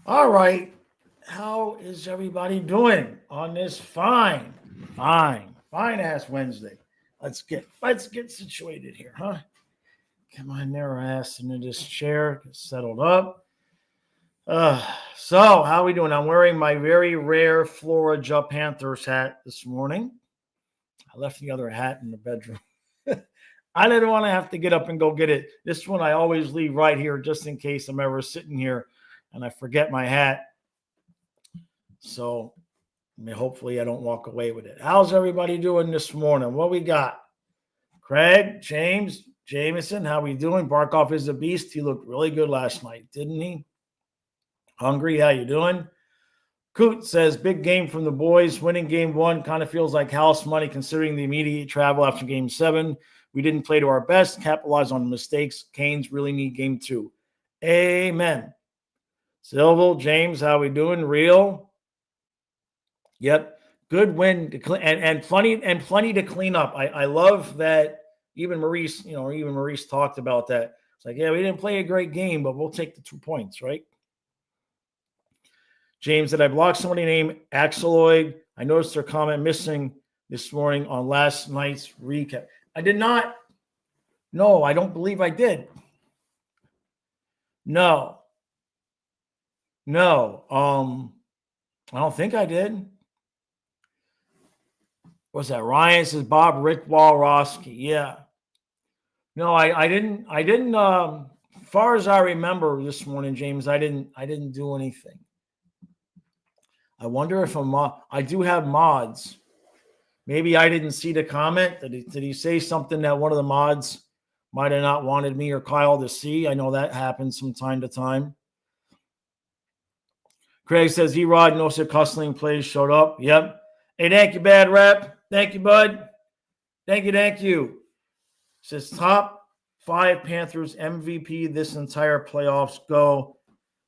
All right. How is everybody doing on this fine ass Wednesday? Let's get situated here, huh? Come on, narrow ass into this chair, get settled up. Uh, so how are we doing? I'm wearing my very rare Florida Panthers hat this morning. I left the other hat in the bedroom. I didn't want to have to get up and go get it. This one I always leave right here just in case I'm ever sitting here and I forget my hat. So hopefully I don't walk away with it. How's everybody doing this morning? What we got? Craig, James, Jameson, how we doing? Barkov is a beast. He looked really good last night, didn't he? Hungry, how you doing? Coot says, big game from the boys. Winning game one kind of feels like house money considering the immediate travel after game 7. We didn't play to our best, capitalize on mistakes. Canes really need game 2. Amen. Silville, James, how we doing? Real? Yep. Good win and plenty to clean up. I love that even Maurice talked about that. It's like, yeah, we didn't play a great game, but we'll take the 2 points, right? James, did I block somebody named Axeloid? I noticed their comment missing this morning on last night's recap. I did not. No, I don't believe I did. No. I don't think I did. What's that? Ryan says Bob Rick Walrosky. Yeah. No, I didn't. As far as I remember this morning, James, I didn't do anything. I wonder if I do have mods. Maybe I didn't see the comment. Did he say something that one of the mods might have not wanted me or Kyle to see? I know that happens from time to time. Craig says E-Rod, Nosek hustling plays showed up. Yep. Hey, thank you, Bad Rep. Thank you, bud. Thank you. Says top 5 Panthers MVP this entire playoffs. Go.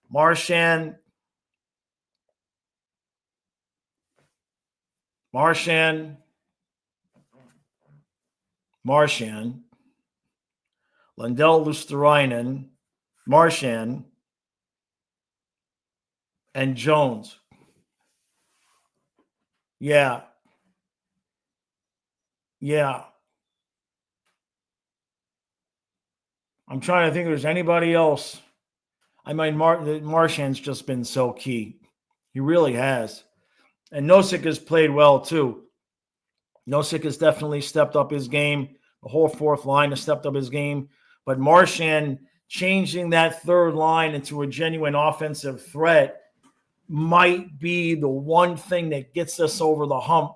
Marchand, Lundell Luosterainen, Marchand, and Jones. Yeah. I'm trying to think if there's anybody else. I mean, Marchand's just been so key. He really has. And Nosek has played well, too. Nosek has definitely stepped up his game. The whole fourth line has stepped up his game. But Marchand changing that third line into a genuine offensive threat might be the one thing that gets us over the hump.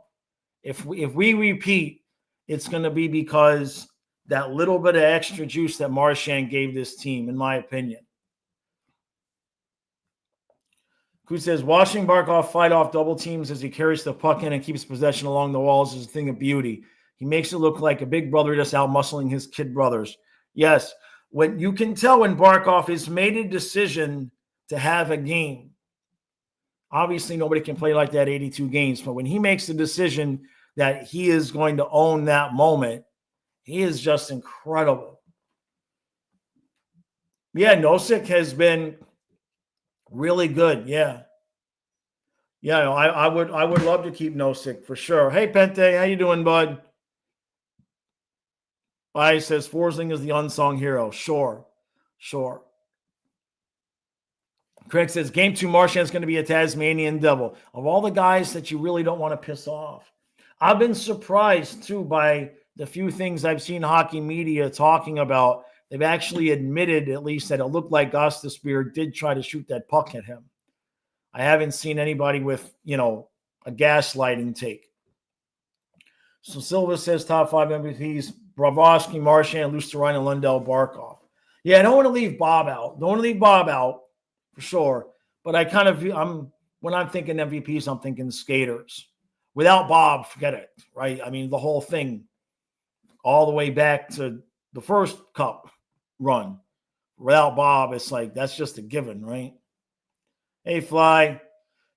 If we repeat, it's going to be because that little bit of extra juice that Marchand gave this team, in my opinion. Who says, watching Barkov fight off double teams as he carries the puck in and keeps possession along the walls is a thing of beauty. He makes it look like a big brother just out muscling his kid brothers. Yes, when you can tell when Barkov has made a decision to have a game. Obviously, nobody can play like that 82 games, but when he makes the decision that he is going to own that moment, he is just incredible. Yeah, Nosek has been really good. Yeah. I would love to keep Nosek for sure. Hey, Pente, how you doing, bud? I says Forsling is the unsung hero. Sure. Craig says game 2 Marchand is going to be a Tasmanian devil. Of all the guys that you really don't want to piss off, I've been surprised too by the few things I've seen hockey media talking about. They've actually admitted at least that it looked like Gostisbehere did try to shoot that puck at him. I haven't seen anybody with, a gaslighting take. So Silva says top 5 MVPs, Bravosky, Marchand, Luosterainen, and Lundell Barkov. Yeah, I don't want to leave Bob out. For sure. But I kind of, when I'm thinking MVPs, I'm thinking skaters. Without Bob, forget it, right? I mean, the whole thing, all the way back to the first cup run. Without Bob, it's like, that's just a given, right? Hey, Fly.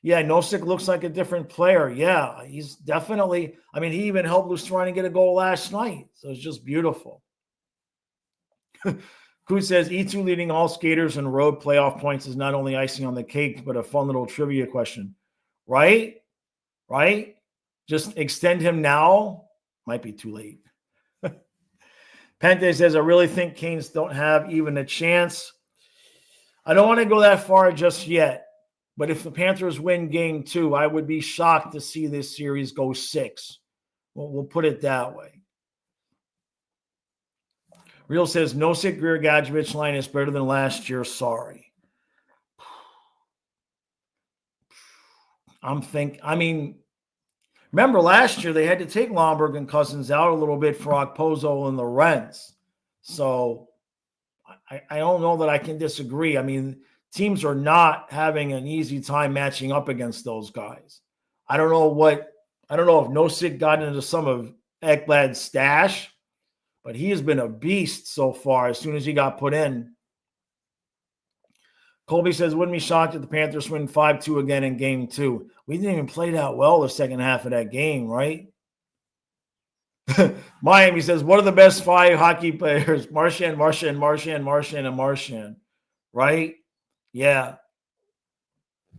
Yeah, Nosek looks like a different player. Yeah, he's definitely, he even helped Luosterainen get a goal last night. So it's just beautiful. Kut says E2 leading all skaters in road playoff points is not only icing on the cake, but a fun little trivia question. Right? Right? Just extend him now. Might be too late. Pente says, I really think Canes don't have even a chance. I don't want to go that far just yet. But if the Panthers win game 2, I would be shocked to see this series go 6. We'll put it that way. Real says, Nosek Greer Gadjevich line is better than last year. Sorry. Remember last year they had to take Lomberg and Cousins out a little bit for Okposo and Lorenz. So I don't know that I can disagree. I mean, teams are not having an easy time matching up against those guys. I don't know if Nosek got into some of Ekblad's stash, but he has been a beast so far as soon as he got put in. Colby says, wouldn't be shocked if the Panthers win 5-2 again in game 2. We didn't even play that well the second half of that game, right? Miami says, what are the best 5 hockey players? Marchand, and Marchand. Right? Yeah.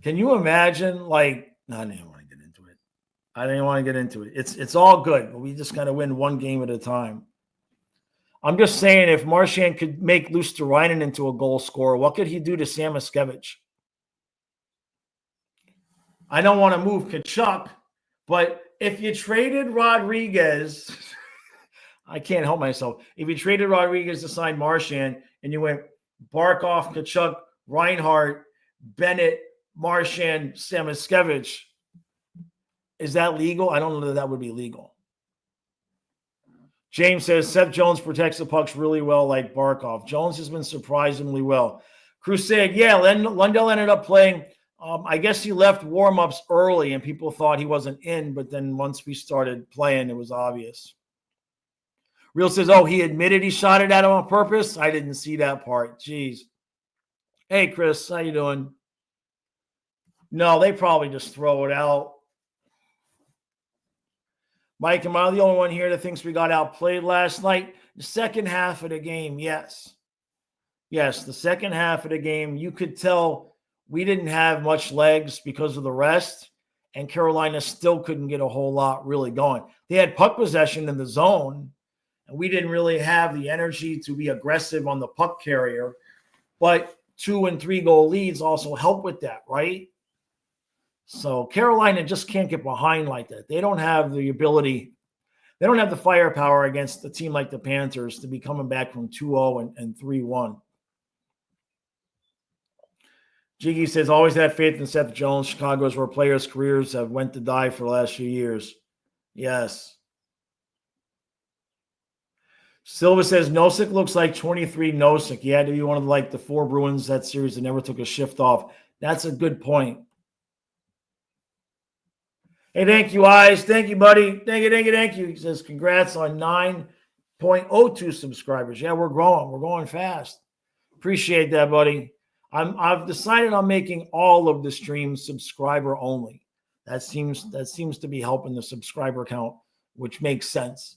Can you imagine, I didn't want to get into it. It's all good, but we just got to win one game at a time. I'm just saying, if Marchand could make Luosterainen into a goal scorer, what could he do to Samoskevich? I don't want to move Tkachuk, but if you traded Rodriguez, I can't help myself. If you traded Rodriguez to sign Marchand and you went Barkov, Tkachuk, Reinhart, Bennett, Marchand, Samoskevich, is that legal? I don't know that would be legal. James says, Seth Jones protects the pucks really well like Barkov. Jones has been surprisingly well. Crusade, yeah, Lundell ended up playing. I guess he left warm-ups early and people thought he wasn't in, but then once we started playing, it was obvious. Real says, he admitted he shot it at him on purpose? I didn't see that part. Jeez. Hey, Chris, how you doing? No, they probably just throw it out. Mike, am I the only one here that thinks we got outplayed last night? The second half of the game, yes. Yes, the second half of the game, you could tell we didn't have much legs because of the rest, and Carolina still couldn't get a whole lot really going. They had puck possession in the zone, and we didn't really have the energy to be aggressive on the puck carrier, but 2 and 3 goal leads also help with that, right? So Carolina just can't get behind like that. They don't have the ability. They don't have the firepower against a team like the Panthers to be coming back from 2-0 and 3-1. Jiggy says, always had faith in Seth Jones. Chicago is where players' careers have went to die for the last few years. Yes. Silva says, Nosek looks like 23 Nosek. He had to be one of the 4 Bruins that series that never took a shift off. That's a good point. Hey, thank you, Eyes. Thank you, buddy. Thank you. He says, congrats on 9.02 subscribers. Yeah, we're growing. We're going fast. Appreciate that, buddy. I've decided on making all of the streams subscriber only. That seems to be helping the subscriber count, which makes sense,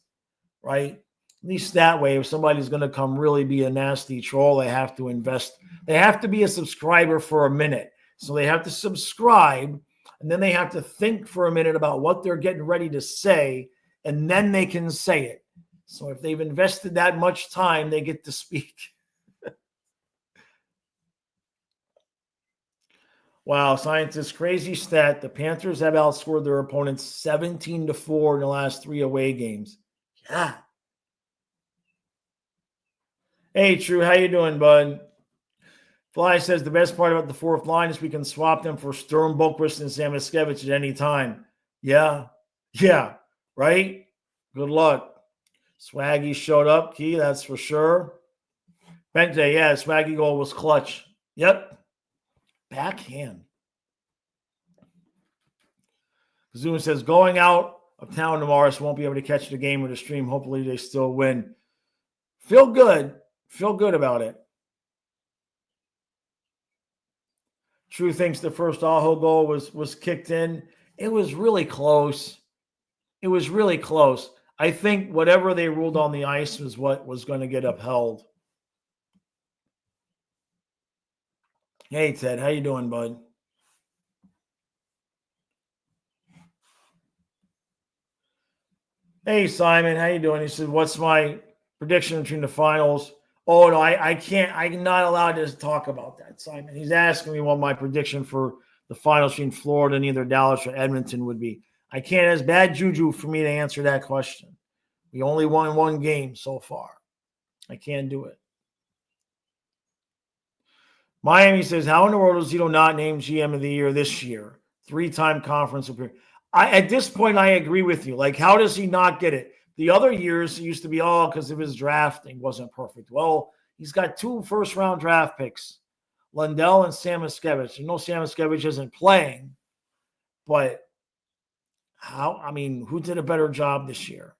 right? At least that way, if somebody's going to come really be a nasty troll, they have to invest. They have to be a subscriber for a minute. So they have to subscribe, and then they have to think for a minute about what they're getting ready to say, and then they can say it. So if they've invested that much time, they get to speak. Wow, scientists, crazy stat. The Panthers have outscored their opponents 17-4 in the last 3 away games. Yeah. Hey, True, how you doing, bud? Fly says the best part about the fourth line is we can swap them for Sturm, Boquist, and Samoskevich at any time. Yeah, right? Good luck. Swaggy showed up, Key, that's for sure. Bente, yeah, Swaggy goal was clutch. Yep. Backhand. Kazuma says, going out of town tomorrow, so won't be able to catch the game or the stream. Hopefully they still win. Feel good. Feel good about it. True thinks the first Aho goal was kicked in. It was really close. I think whatever they ruled on the ice was what was going to get upheld. Hey, Ted. How you doing, bud? Hey, Simon. How you doing? He said, what's my prediction between the finals? Oh, no, I can't. I'm not allowed to talk about that, Simon. He's asking me what my prediction for the finals between Florida and either Dallas or Edmonton would be. I can't. It's bad juju for me to answer that question. We only won one game so far. I can't do it. Miami says, how in the world is Zito not named GM of the year this year? 3-time conference appearance. At this point, I agree with you. Like, how does he not get it? The other years, it used to be, because of his drafting wasn't perfect. Well, he's got 2 first-round draft picks, Lundell and Samoskevich. You know Samoskevich isn't playing, but who did a better job this year?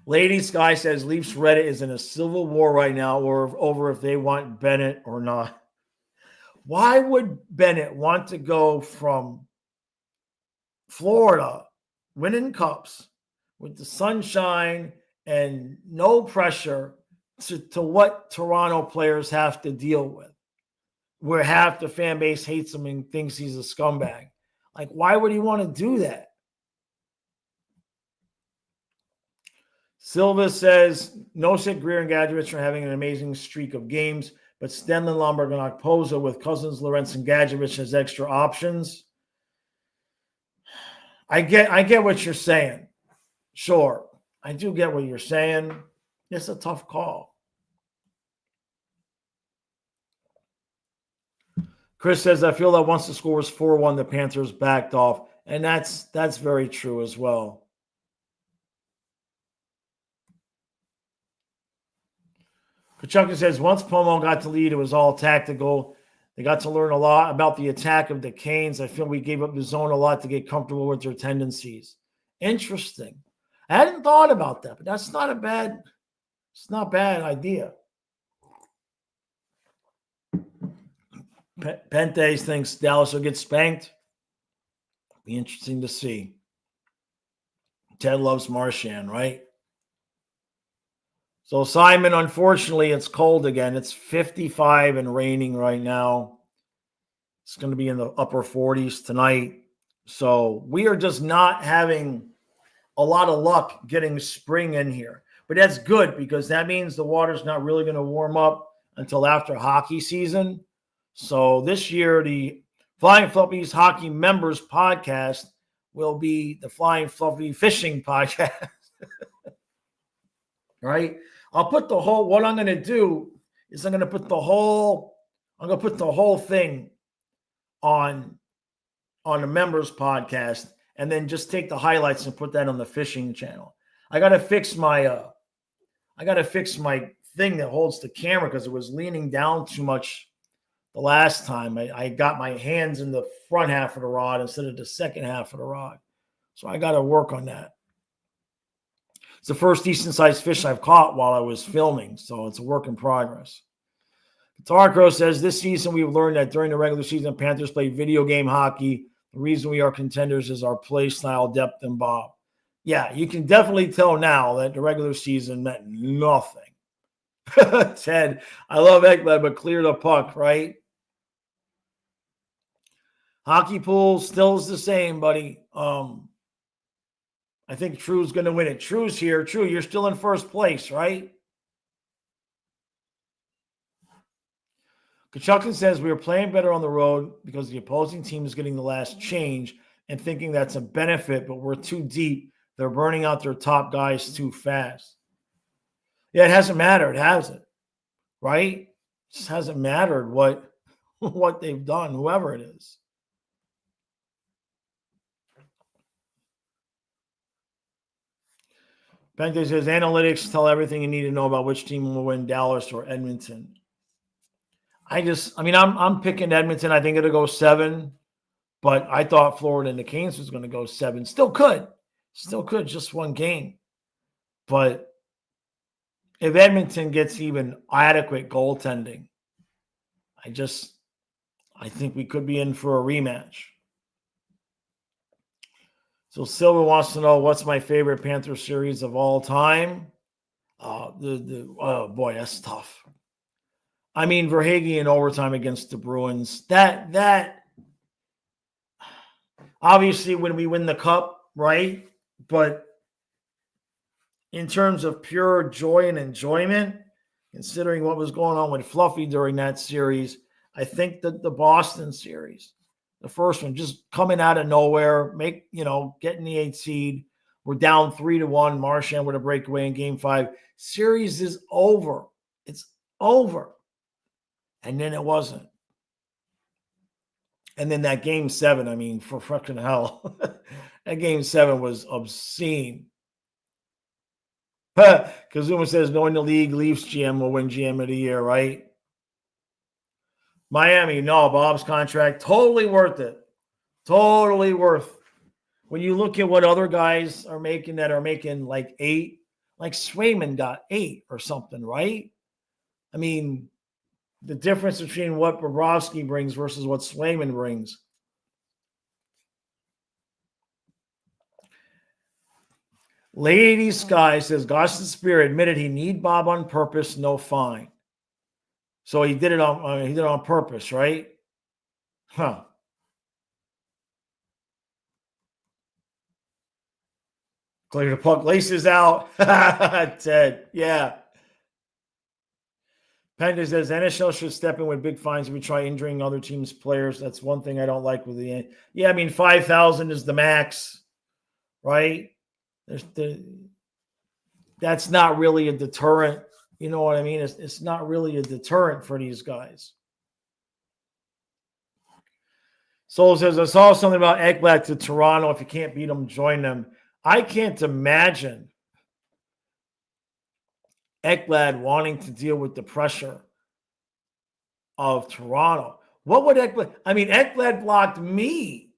Lady Sky says Leafs Reddit is in a civil war right now over if they want Bennett or not. Why would Bennett want to go from Florida, winning cups with the sunshine and no pressure to what Toronto players have to deal with, where half the fan base hates him and thinks he's a scumbag? Like, why would he want to do that? Silva says, Nosek, Greer, and Gadjevich are having an amazing streak of games, but Stenlin, Lomberg, and Okposo with Cousins, Lorentz, and Gadjevich as extra options. I get what you're saying. Sure, I do get what you're saying. It's a tough call. Chris says, I feel that once the score was 4-1, the Panthers backed off, and that's very true as well. Kachunka says, once Pomo got to lead, it was all tactical. They got to learn a lot about the attack of the Canes. I feel we gave up the zone a lot to get comfortable with their tendencies. Interesting. I hadn't thought about that, but it's not a bad idea. Pentes thinks Dallas will get spanked. Be interesting to see. Ted loves Marchand, right? So, Simon, unfortunately, it's cold again. It's 55 and raining right now. It's going to be in the upper 40s tonight. So, we are just not having a lot of luck getting spring in here. But that's good because that means the water's not really going to warm up until after hockey season. So, this year, the Flying Fluffies Hockey Members Podcast will be the Flying Fluffy Fishing Podcast. Right? I'll put the whole, what I'm going to do is I'm going to put the whole thing on the members podcast and then just take the highlights and put that on the fishing channel. I got to fix my thing that holds the camera because it was leaning down too much the last time. I got my hands in the front half of the rod instead of the second half of the rod. So I got to work on that. It's the first decent-sized fish I've caught while I was filming, so it's a work in progress. Guitar Crow says, this season we've learned that during the regular season, Panthers play video game hockey. The reason we are contenders is our play style, depth, and bob. Yeah, you can definitely tell now that the regular season meant nothing. Ted, I love Ekblad, but clear the puck, right? Hockey pool still is the same, buddy. I think True's going to win it. True's here. True, you're still in first place, right? Kachukin says we are playing better on the road because the opposing team is getting the last change and thinking that's a benefit, but we're too deep. They're burning out their top guys too fast. Yeah, it hasn't mattered, has it? Right? It just hasn't mattered what they've done, whoever it is. Pente says analytics tell everything you need to know about which team will win, Dallas or Edmonton. I'm picking Edmonton. I think it'll go 7, but I thought Florida and the Canes was going to go 7. Still could, just one game. But if Edmonton gets even adequate goaltending, I think we could be in for a rematch. So Silva wants to know what's my favorite Panther series of all time. Oh boy, that's tough. I mean, Verhaeghe in overtime against the Bruins. That obviously when we win the cup, right? But in terms of pure joy and enjoyment, considering what was going on with Fluffy during that series, I think that the Boston series, the first one, just coming out of nowhere, getting the 8th seed. We're down 3-1. Marchand with a breakaway in Game 5. Series is over. It's over. And then it wasn't. And then that Game 7, I mean, for fucking hell, that Game 7 was obscene. Kazuma says, knowing the league, Leafs GM will win GM of the year, right? Miami, no, Bob's contract, totally worth it. Totally worth. When you look at what other guys are making that are making like 8, like Swayman got 8 or something, right? I mean, the difference between what Bobrovsky brings versus what Swayman brings. Lady Sky says, Gostin Spear admitted he need Bob on purpose, no fine. So he did it on purpose, right? Huh. Clear the puck, laces out. Ted, yeah. Panda says NHL should step in with big fines if we try injuring other teams' players. That's one thing I don't like with the. Yeah, I mean, 5,000 is the max, right? That's not really a deterrent. You know what I mean? It's not really a deterrent for these guys. Soul says, I saw something about Ekblad to Toronto. If you can't beat them, join them. I can't imagine Ekblad wanting to deal with the pressure of Toronto. What would Ekblad? I mean, Ekblad blocked me.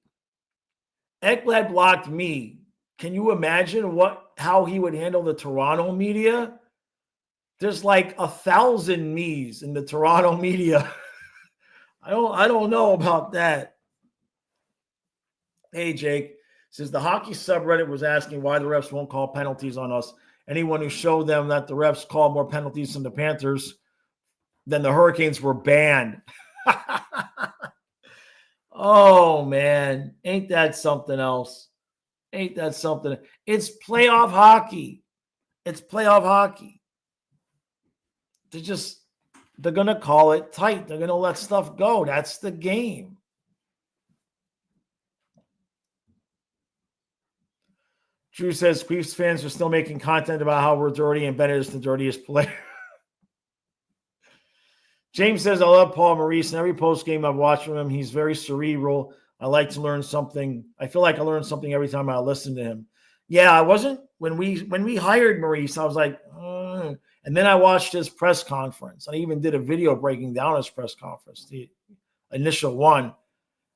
Ekblad blocked me. Can you imagine how he would handle the Toronto media? There's like 1,000 me's in the Toronto media. I don't know about that. Hey, Jake says the hockey subreddit was asking why the refs won't call penalties on us. Anyone who showed them that the refs called more penalties than the Panthers, then the Hurricanes were banned. Oh, man. Ain't that something else? Ain't that something? It's playoff hockey. It's playoff hockey. They're going to call it tight. They're going to let stuff go. That's the game. Drew says Queefs fans are still making content about how we're dirty and Bennett is the dirtiest player. James says, I love Paul Maurice. In every post game I've watched from him, he's very cerebral. I like to learn something. I feel like I learn something every time I listen to him. Yeah, I wasn't when we hired Maurice, I was like, and then I watched his press conference. I even did a video breaking down his press conference, the initial one.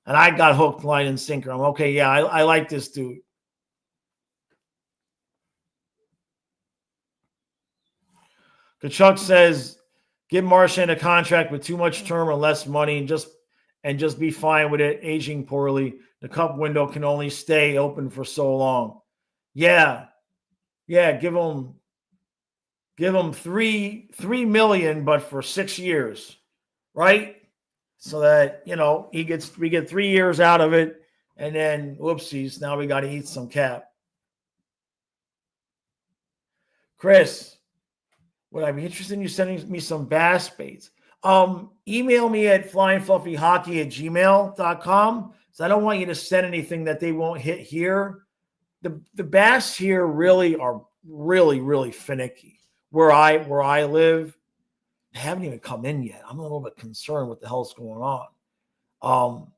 And I got hooked, line, and sinker. I'm okay. Yeah, I like this dude. Kachuk says, give Marchand a contract with too much term or less money and just be fine with it, aging poorly. The cup window can only stay open for so long. Yeah. Yeah, give him $3 million, but for 6 years, right? So that, we get 3 years out of it, and then whoopsies, now we got to eat some cap. Chris, would I be interested in you sending me some bass baits? Email me at flyingfluffyhockey@gmail.com. So I don't want you to send anything that they won't hit here. The bass here really are really finicky. Where I live, they haven't even come in yet. I'm a little bit concerned what the hell's going on.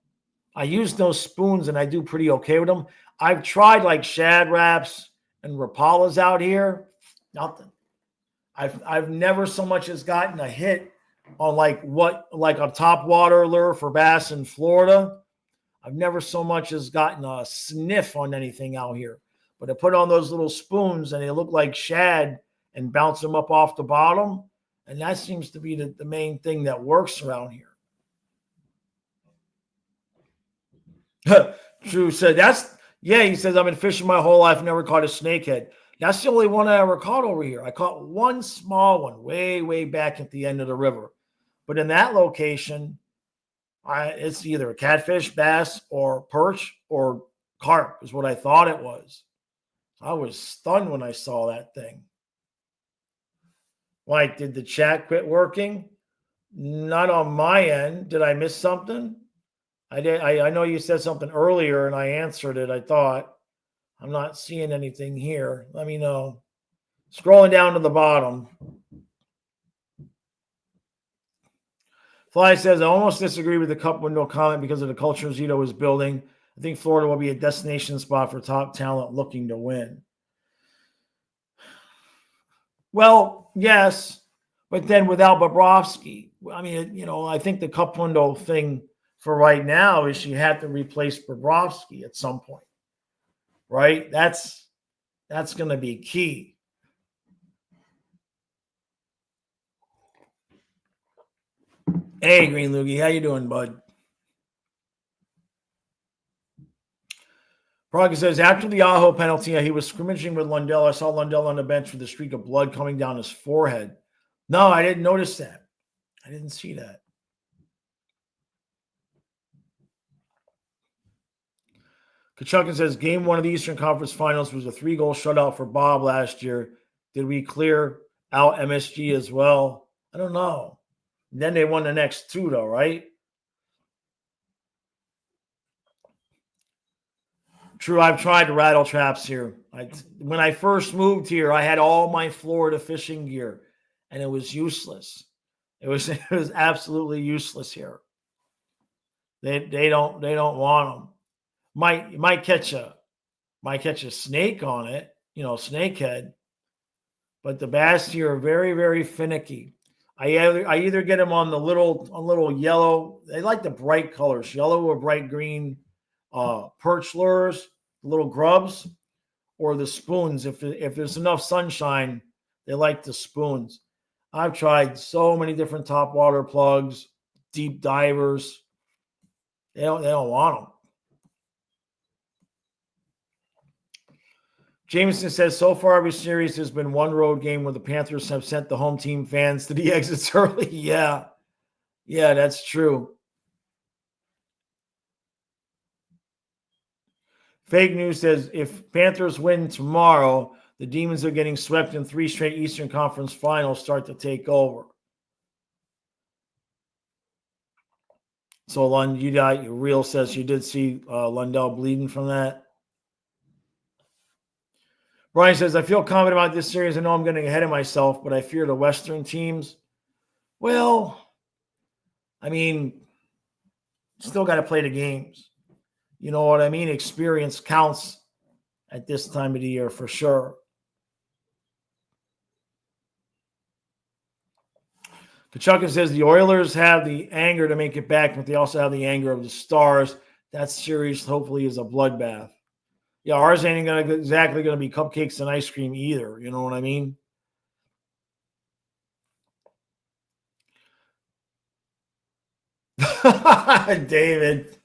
I use those spoons and I do pretty okay with them. I've tried like shad wraps and Rapalas out here. Nothing. I've never so much as gotten a hit on like a top water lure for bass in Florida. I've never so much as gotten a sniff on anything out here. But I put on those little spoons and they look like shad and bounce them up off the bottom. And that seems to be the main thing that works around here. Drew said, he says, I've been fishing my whole life, never caught a snakehead. That's the only one I ever caught over here. I caught one small one way back at the end of the river. But in that location, it's either a catfish, bass, or perch, or carp is what I thought it was. I was stunned when I saw that thing. Like, did the chat quit working? Not on my end. Did I miss something? I did. I know you said something earlier and I answered it. I thought. I'm not seeing anything here. Let me know. Scrolling down to the bottom. Fly says, I almost disagree with the cup window comment because of the culture Zito is building. I think Florida will be a destination spot for top talent looking to win. Well, yes, but then without Bobrovsky, I mean, I think the cup window thing for right now is you have to replace Bobrovsky at some point, right? That's going to be key. Hey, Green Loogie, how you doing, bud? Praga says, after the Aho penalty, he was scrimmaging with Lundell. I saw Lundell on the bench with a streak of blood coming down his forehead. No, I didn't notice that. I didn't see that. Kachukin says, game one of the Eastern Conference Finals was a 3-goal shutout for Bob last year. Did we clear out MSG as well? I don't know. Then they won the next 2, though, right? True, I've tried to rattle traps here. When I first moved here, I had all my Florida fishing gear, and it was useless. It was absolutely useless here. They don't want them. Might catch a snake on it, snakehead. But the bass here are very, very finicky. I either get them on the little yellow. They like the bright colors, yellow or bright green perch lures, little grubs, or the spoons. If there's enough sunshine, they like the spoons. I've tried so many different top water plugs, deep divers. They don't want them. Jameson says, so far every series has been one road game where the Panthers have sent the home team fans to the exits early. Yeah, that's true. Fake news says, if Panthers win tomorrow, the Demons are getting swept in 3 straight Eastern Conference finals, start to take over. So, Real says you did see Lundell bleeding from that. Brian says, I feel confident about this series. I know I'm getting ahead of myself, but I fear the Western teams. Well, I mean, still got to play the games. You know what I mean? Experience counts at this time of the year for sure. Kachuka says the Oilers have the anger to make it back, but they also have the anger of the Stars. That series hopefully is a bloodbath. Yeah, ours ain't exactly going to be cupcakes and ice cream either. You know what I mean? David.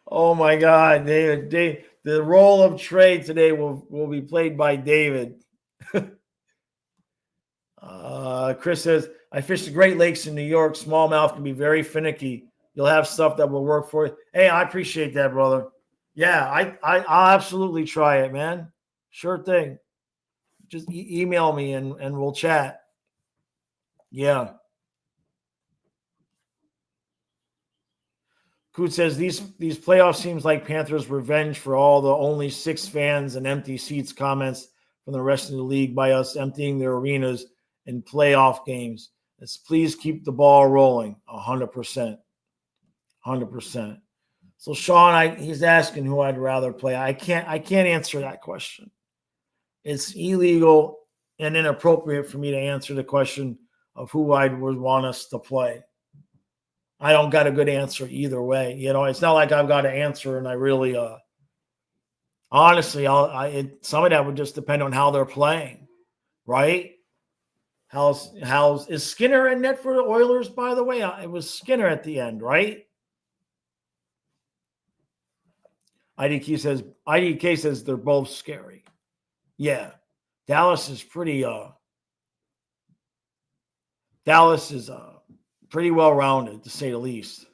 Oh, my God, David. The role of Trey today will be played by David. Chris says, I fish the Great Lakes in New York. Smallmouth can be very finicky. You'll have stuff that will work for you. Hey, I appreciate that, brother. Yeah, I'll absolutely try it, man. Sure thing. Just email me and we'll chat. Yeah. Coot says these playoffs seems like Panthers' revenge for all the only 6 fans and empty seats comments from the rest of the league by us emptying their arenas in playoff games. Let's please keep the ball rolling. 100%. 100%. So Sean, he's asking who I'd rather play. I can't answer that question. It's illegal and inappropriate for me to answer the question of who I would want us to play. I don't got a good answer either way. It's not like I've got an answer and I really honestly, some of that would just depend on how they're playing, right? Is Skinner in net for the Oilers, by the way? It was Skinner at the end, right? IDK says they're both scary. Yeah. Dallas is pretty Dallas is pretty well-rounded, to say the least.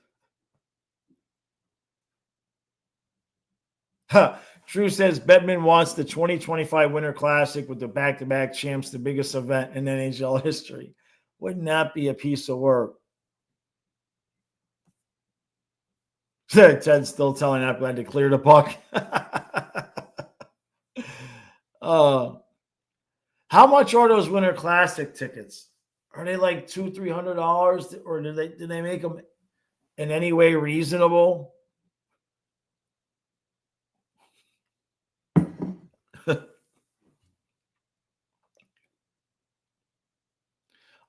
Drew says Bettman wants the 2025 Winter Classic with the back-to-back champs, the biggest event in NHL history. Wouldn't that be a piece of work? Ted's still telling Appleton to clear the puck. How much are those Winter Classic tickets? Are they like $200-$300, or did they make them in any way reasonable?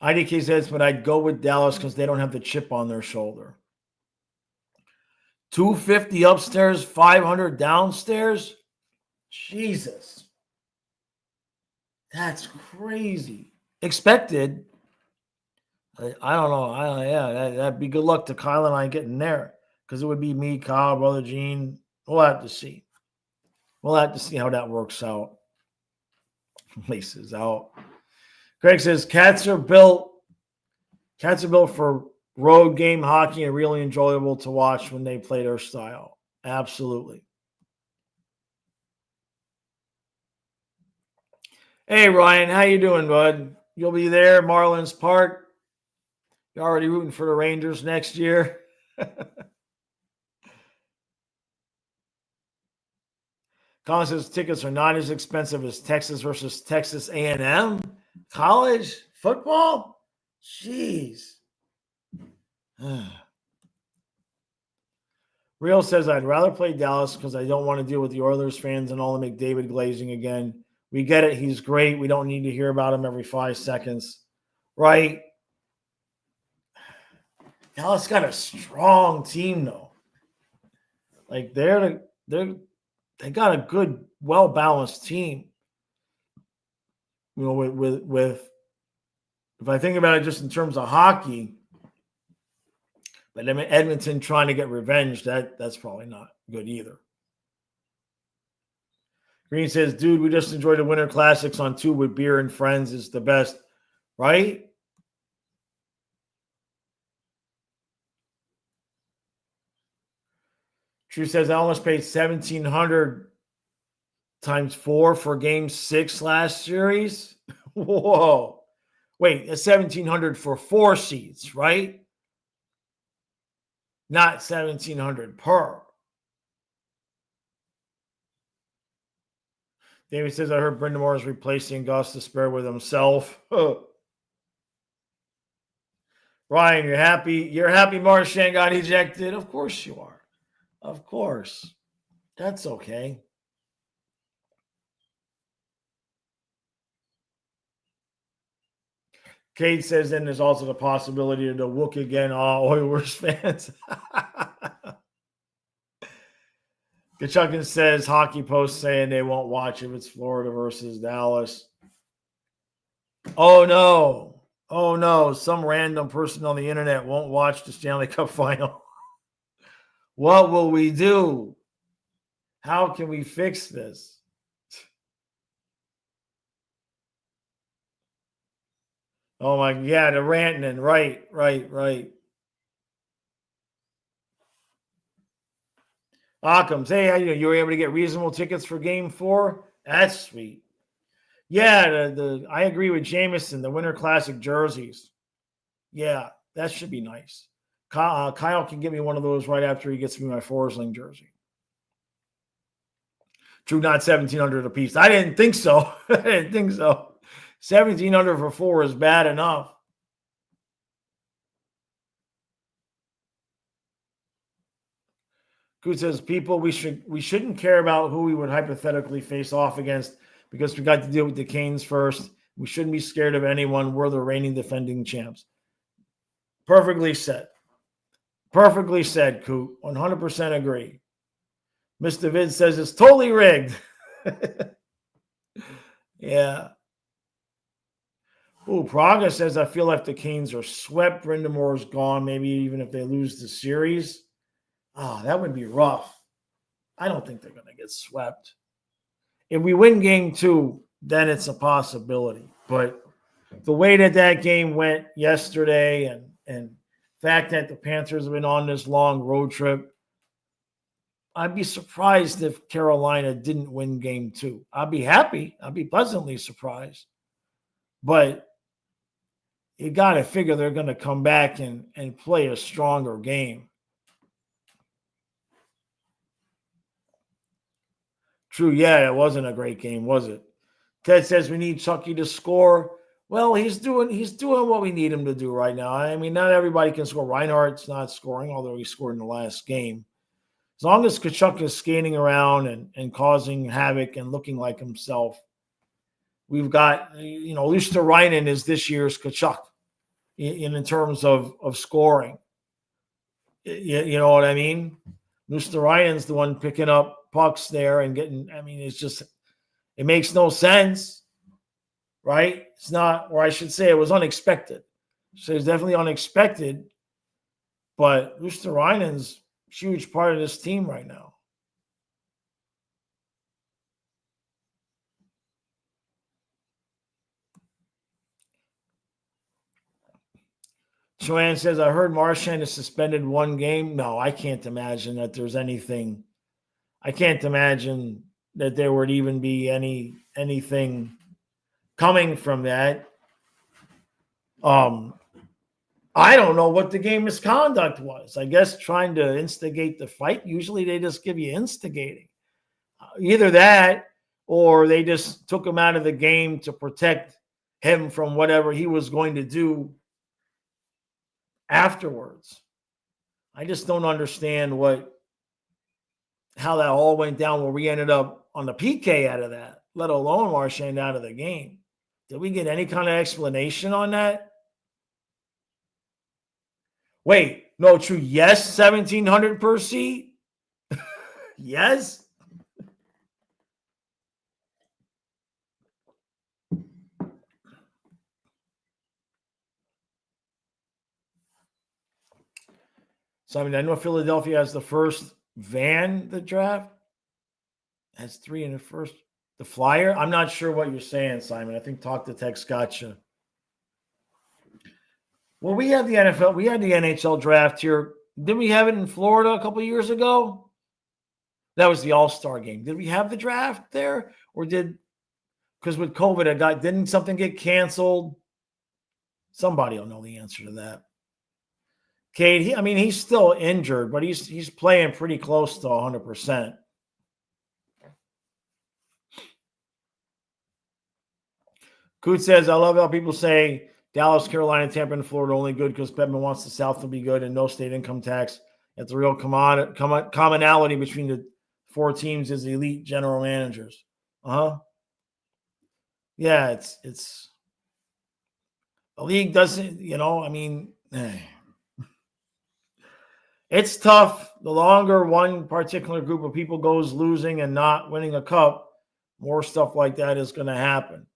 IDK says, but I'd go with Dallas because they don't have the chip on their shoulder. $250 upstairs, $500 downstairs. Jesus, that's crazy. Expected. I don't know. That'd be good luck to Kyle and I getting there, because it would be me, Kyle, Brother Gene. We'll have to see. We'll have to see how that works out. Laces out. Greg says cats are built for road game hockey and really enjoyable to watch when they play their style. Absolutely. Hey Ryan, how you doing, bud? You'll be there, Marlins Park. You're already rooting for the Rangers next year. Colin says tickets are not as expensive as Texas versus Texas A&M. College football? Jeez. Real says, I'd rather play Dallas because I don't want to deal with the Oilers fans and all the McDavid glazing again. We get it. He's great. We don't need to hear about him every 5 seconds. Right? Dallas got a strong team, though. Like, they got a good, well-balanced team. You know, with if I think about it just in terms of hockey, but I mean Edmonton trying to get revenge, that's probably not good either. Green says, dude, we just enjoyed the Winter Classics on tube with beer and friends. It's the best, right? True says, I almost paid $1,700 times 4 for Game 6 last series. Whoa. Wait, it's $1,700 for 4 seats, right? Not $1,700 per. David says, I heard Brindamore is replacing Gus Despair with himself. Ryan, you're happy? You're happy Marchand got ejected? Of course you are. Of course. That's okay. Kate says, then there's also the possibility of the Wook again, all Oilers fans. Kachukin says, Hockey Post saying they won't watch if it's Florida versus Dallas. Oh, no. Oh, no. Some random person on the internet won't watch the Stanley Cup final. What will we do? How can we fix this? Oh, my, yeah, the Rantanen. Right. Occam's, hey, you were able to get reasonable tickets for Game 4? That's sweet. Yeah, I agree with Jameson, the Winter Classic jerseys. Yeah, that should be nice. Kyle can get me one of those right after he gets me my Forsling jersey. True, not $1,700 a piece. I didn't think so. $1,700 for 4 is bad enough. Good says, people, we shouldn't care about who we would hypothetically face off against because we got to deal with the Canes first. We shouldn't be scared of anyone. We're the reigning defending champs. Perfectly said. Perfectly said, Coot. 100% agree. Mr. Vid says it's totally rigged. Yeah. Ooh, Praga says, I feel like the Canes are swept. Brindamore's gone, maybe even if they lose the series. Oh, that would be rough. I don't think they're going to get swept. If we win Game 2, then it's a possibility. But the way that game went yesterday and fact that the Panthers have been on this long road trip, I'd be surprised if Carolina didn't win game 2. I'd be happy. I'd be pleasantly surprised. But you got to figure they're going to come back and play a stronger game. True, yeah, it wasn't a great game, was it? Ted says we need Chucky to score. Well, he's doing what we need him to do right now. I mean, not everybody can score. Reinhardt's not scoring, although he scored in the last game. As long as Tkachuk is skating around and causing havoc and looking like himself, we've got, Luosterainen is this year's Tkachuk in terms of scoring. You know what I mean? Luosterainen's the one picking up pucks there and getting, it makes no sense, right? It's not, or I should say it was unexpected. So it's definitely unexpected, but Luosterainen's a huge part of this team right now. Joanne says, I heard Marchand is suspended 1 game. No, I can't imagine that there's anything. I can't imagine that there would even be anything coming from that. I don't know what the game misconduct was. I guess trying to instigate the fight. Usually they just give you instigating. Either that or they just took him out of the game to protect him from whatever he was going to do afterwards. I just don't understand how that all went down where we ended up on the PK out of that, let alone Marchand out of the game. Did we get any kind of explanation on that? Wait, no, true. Yes, 1,700 per seat. Yes. So, I know Philadelphia has the first van, the draft. Has 3 in the first. The Flyer? I'm not sure what you're saying, Simon. I think Talk to Text gotcha. Well, we had the NFL. We had the NHL draft here. Didn't we have it in Florida a couple of years ago? That was the All-Star game. Did we have the draft there? Or because with COVID, didn't something get canceled? Somebody will know the answer to that. Kate, he's still injured, but he's playing pretty close to 100%. Coot says, I love how people say Dallas, Carolina, Tampa, and Florida only good because Bettman wants the South to be good and no state income tax. It's the real commonality between the 4 teams is elite general managers. Yeah, it's the league doesn't, it's tough. The longer one particular group of people goes losing and not winning a cup, more stuff like that is going to happen.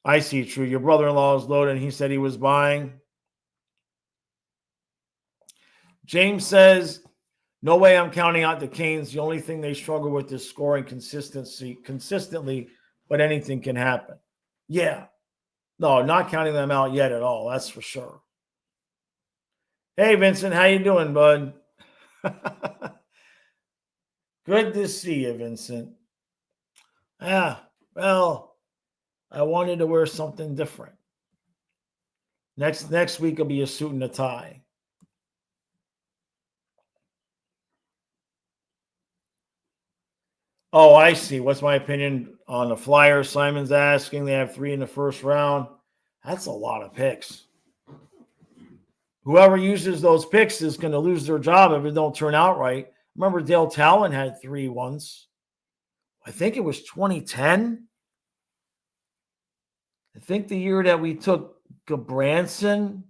I see, true. Your brother-in-law is loaded, and he said he was buying. James says, no way I'm counting out the Canes. The only thing they struggle with is scoring consistently, but anything can happen. Yeah. No, not counting them out yet at all. That's for sure. Hey, Vincent, how you doing, bud? Good to see you, Vincent. Yeah, well, I wanted to wear something different. Next week will be a suit and a tie. Oh, I see. What's my opinion on the Flyers? Simon's asking. They have 3 in the first round. That's a lot of picks. Whoever uses those picks is going to lose their job if it don't turn out right. Remember, Dale Talon had 3 once. I think it was 2010. I think the year that we took Gabranson.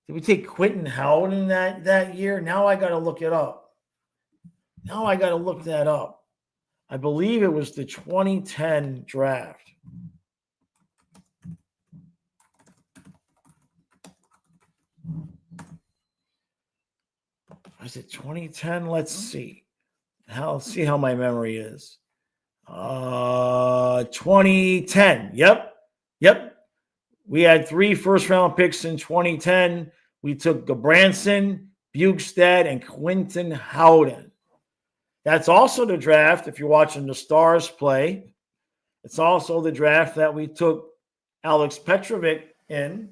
Did we take Quentin Howden that year? Now I got to look it up. Now I got to look that up. I believe it was the 2010 draft. Was it 2010? Let's see. Let's see how my memory is. 2010. Yep. We had 3 first-round picks in 2010. We took Gabranson, Bukestad, and Quinton Howden. That's also the draft, if you're watching the Stars play. It's also the draft that we took Alex Petrovic in.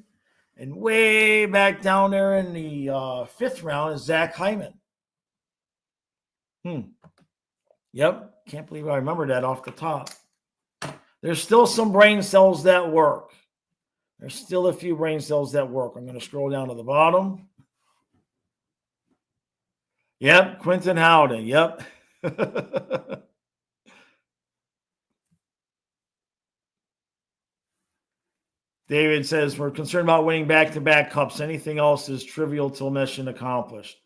And way back down there in the 5th round is Zach Hyman. Yep. Can't believe I remember that off the top. There's still some brain cells that work. There's still a few brain cells that work. I'm going to scroll down to the bottom. Yep. Quinton Howden. Yep. David says, we're concerned about winning back-to-back cups. Anything else is trivial till mission accomplished.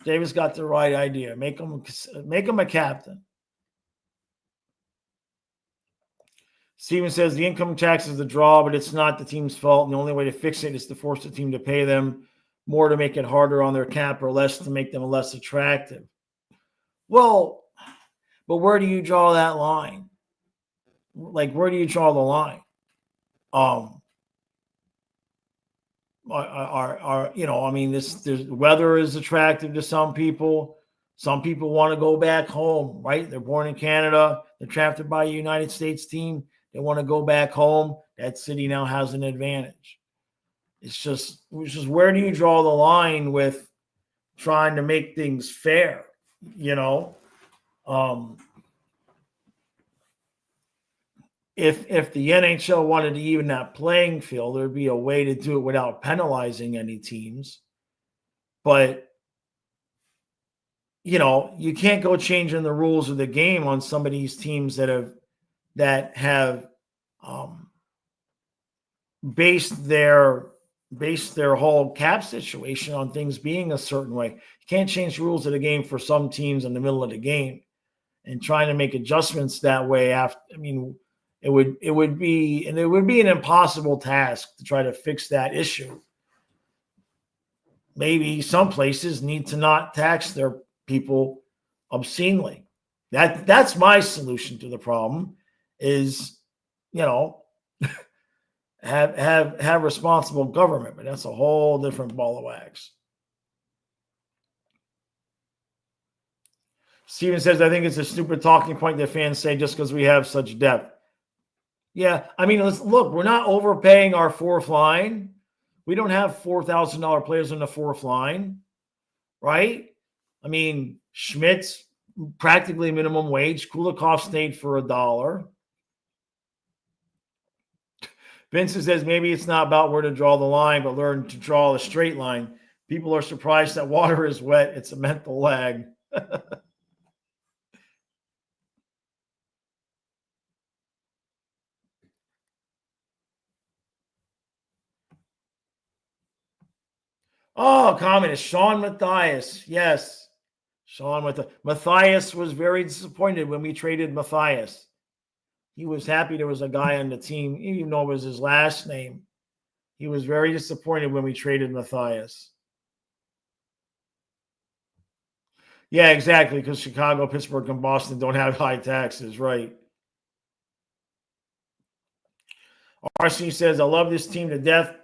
David's got the right idea. Make him a captain. Steven says, the income tax is the draw, but it's not the team's fault. And the only way to fix it is to force the team to pay them more to make it harder on their cap or less to make them less attractive. Well, but where do you draw that line? Like, where do you draw the line? This weather is attractive to some people. Some people want to go back home, right? They're born in Canada. They're drafted by a United States team. They want to go back home. That city now has an advantage. It's just where do you draw the line with trying to make things fair? If the NHL wanted to even that playing field, there'd be a way to do it without penalizing any teams. But, you can't go changing the rules of the game on some of these teams that have based their whole cap situation on things being a certain way. You can't change rules of the game for some teams in the middle of the game and trying to make adjustments that way after. It would be an impossible task to try to fix that issue. Maybe some places need to not tax their people obscenely. That's my solution to the problem is, have responsible government, but that's a whole different ball of wax. Steven says, I think it's a stupid talking point that fans say just because we have such depth. Yeah, let's look. We're not overpaying our 4th line. We don't have $4,000 players in the 4th line, right? Schmidt's practically minimum wage. Kulikov stayed for $1. Vincent says maybe it's not about where to draw the line, but learn to draw a straight line. People are surprised that water is wet. It's a mental lag. Oh, communist. Sean Matthias. Yes. Matthias was very disappointed when we traded Matthias. He was happy there was a guy on the team, even though it was his last name. He was very disappointed when we traded Matthias. Yeah, exactly, because Chicago, Pittsburgh, and Boston don't have high taxes, right? RC says, I love this team to death,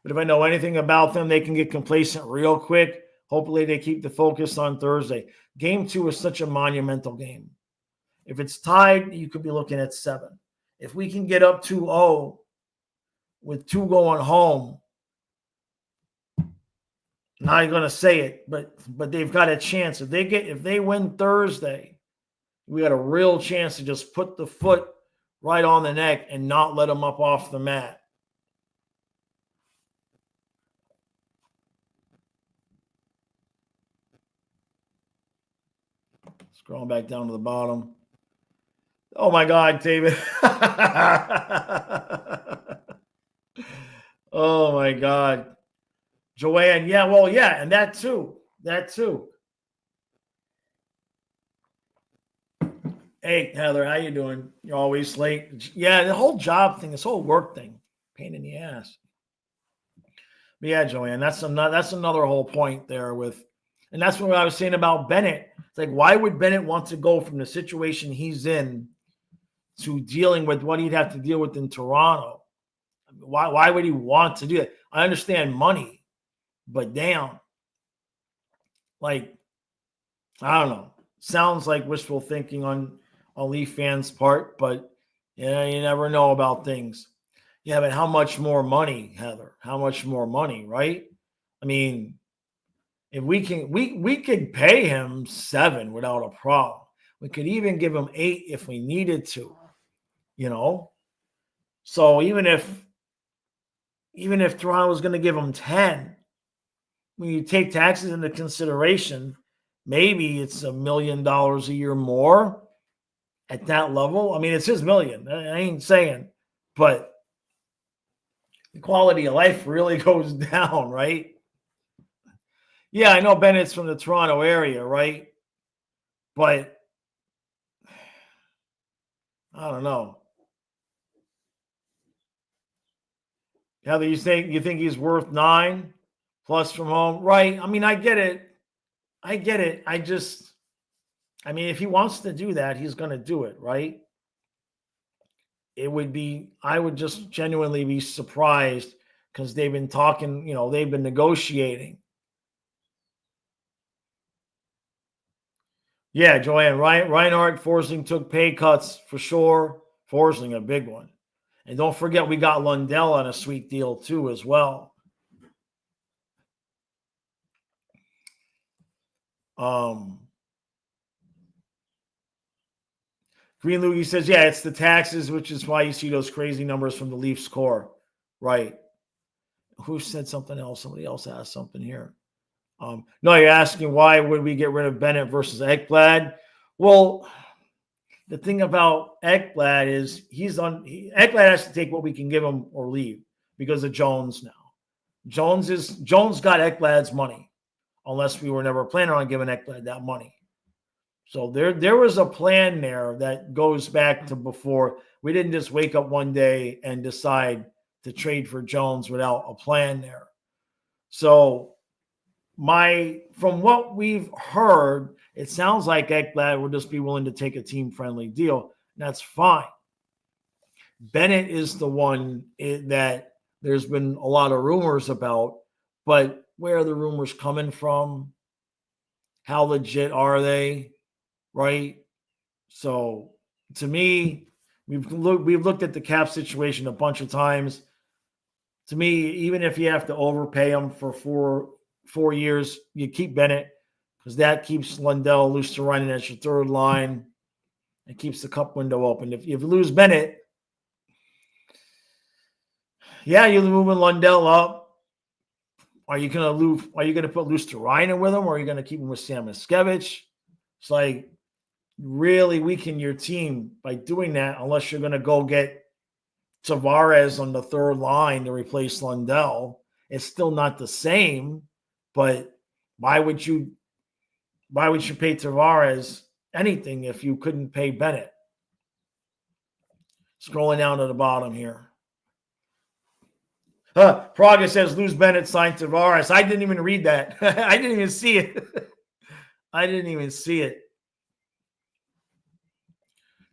but if I know anything about them, they can get complacent real quick. Hopefully they keep the focus on Thursday. Game 2 is such a monumental game. If it's tied, you could be looking at 7. If we can get up 2-0 with 2 going home, not going to say it, but they've got a chance. If they win Thursday, we got a real chance to just put the foot right on the neck and not let them up off the mat. Scrolling back down to the bottom. Oh my God, David. Oh my God. Joanne, yeah, well, yeah, and that too. Hey, Heather, how you doing? You're always late. Yeah, the whole job thing, this whole work thing, pain in the ass. But yeah, Joanne, that's another whole point there with, and that's what I was saying about Bennett. It's like, why would Bennett want to go from the situation he's in to dealing with what he'd have to deal with in Toronto. Why would he want to do that? I understand money, but damn, like, I don't know. Sounds like wishful thinking on Leaf fans' part, but yeah, you never know about things. Yeah, but how much more money, Heather? How much more money, right? I mean, if we could pay him 7 without a problem. We could even give him 8 if we needed to, you know. So even if Toronto was going to give him 10, when you take taxes into consideration, maybe it's $1 million a year more at that level. I mean, it's his million. I ain't saying, but the quality of life really goes down, right? Yeah, I know Bennett's from the Toronto area, right? But I don't know. Heather, you think he's worth 9 plus from home, right? I mean, I get it. I mean, if he wants to do that, he's going to do it, right? I would just genuinely be surprised because they've been talking, they've been negotiating. Yeah, Joanne, Reinhardt, Forsling took pay cuts for sure. Forsling, a big one. And don't forget, we got Lundell on a sweet deal too as well. Green Loogie says, yeah, it's the taxes, which is why you see those crazy numbers from the Leafs core. Right. Who said something else? Somebody else asked something here. No, you're asking why would we get rid of Bennett versus Ekblad? Well, the thing about Ekblad is Ekblad has to take what we can give him or leave because of Jones now. Jones got Ekblad's money, unless we were never planning on giving Ekblad that money. So there was a plan there that goes back to before. We didn't just wake up one day and decide to trade for Jones without a plan there. So from what we've heard, it sounds like Ekblad will just be willing to take a team-friendly deal. That's fine. Bennett is the one that there's been a lot of rumors about, but where are the rumors coming from? How legit are they? Right? So to me, we've looked at the cap situation a bunch of times. To me, even if you have to overpay him for four years, you keep Bennett because that keeps Lundell, Luostarinen as your third line. It keeps the cup window open. If you lose Bennett, yeah, you're moving Lundell up. Are you gonna put Luostarinen with him, or are you gonna keep him with Sam Miskevich? It's like really weaken your team by doing that, unless you're gonna go get Tavares on the third line to replace Lundell. It's still not the same, but why would you pay Tavares anything if you couldn't pay Bennett? Scrolling down to the bottom here. Praga says lose Bennett, sign Tavares. I didn't even read that. I didn't even see it. I didn't even see it.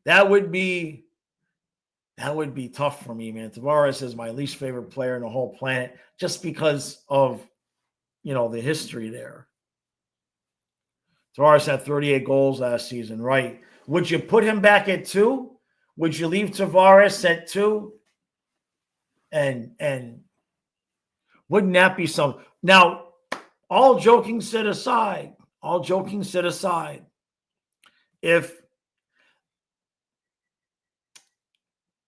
That would be tough for me, man. Tavares is my least favorite player in the whole planet just because of, the history there. Tavares had 38 goals last season, right? Would you put him back at 2? Would you leave Tavares at 2? And wouldn't that be something? Now, all joking set aside, if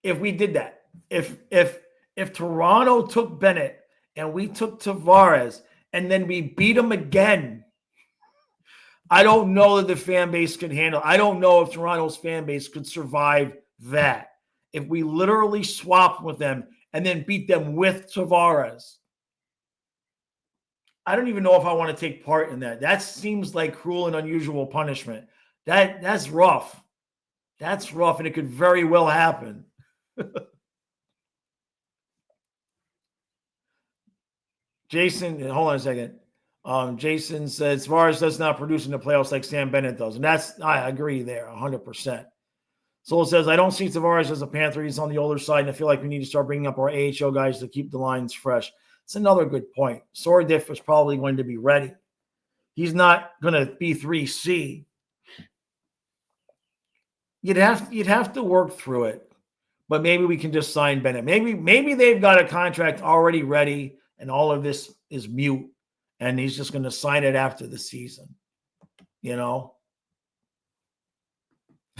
we did that, if Toronto took Bennett and we took Tavares and then we beat him again, I don't know that the fan base could handle. I don't know if Toronto's fan base could survive that. If we literally swapped with them and then beat them with Tavares, I don't even know if I want to take part in that. That seems like cruel and unusual punishment. That's rough. That's rough, and it could very well happen. Jason, hold on a second. Jason says Tavares does not produce in the playoffs like Sam Bennett does. And I agree there 100%. Soul says, I don't see Tavares as a Panther. He's on the older side, and I feel like we need to start bringing up our AHL guys to keep the lines fresh. It's another good point. Sordiff is probably going to be ready. He's not going to be 3C. You'd have to work through it, but maybe we can just sign Bennett. Maybe they've got a contract already ready, and all of this is mute, and he's just going to sign it after the season. You know.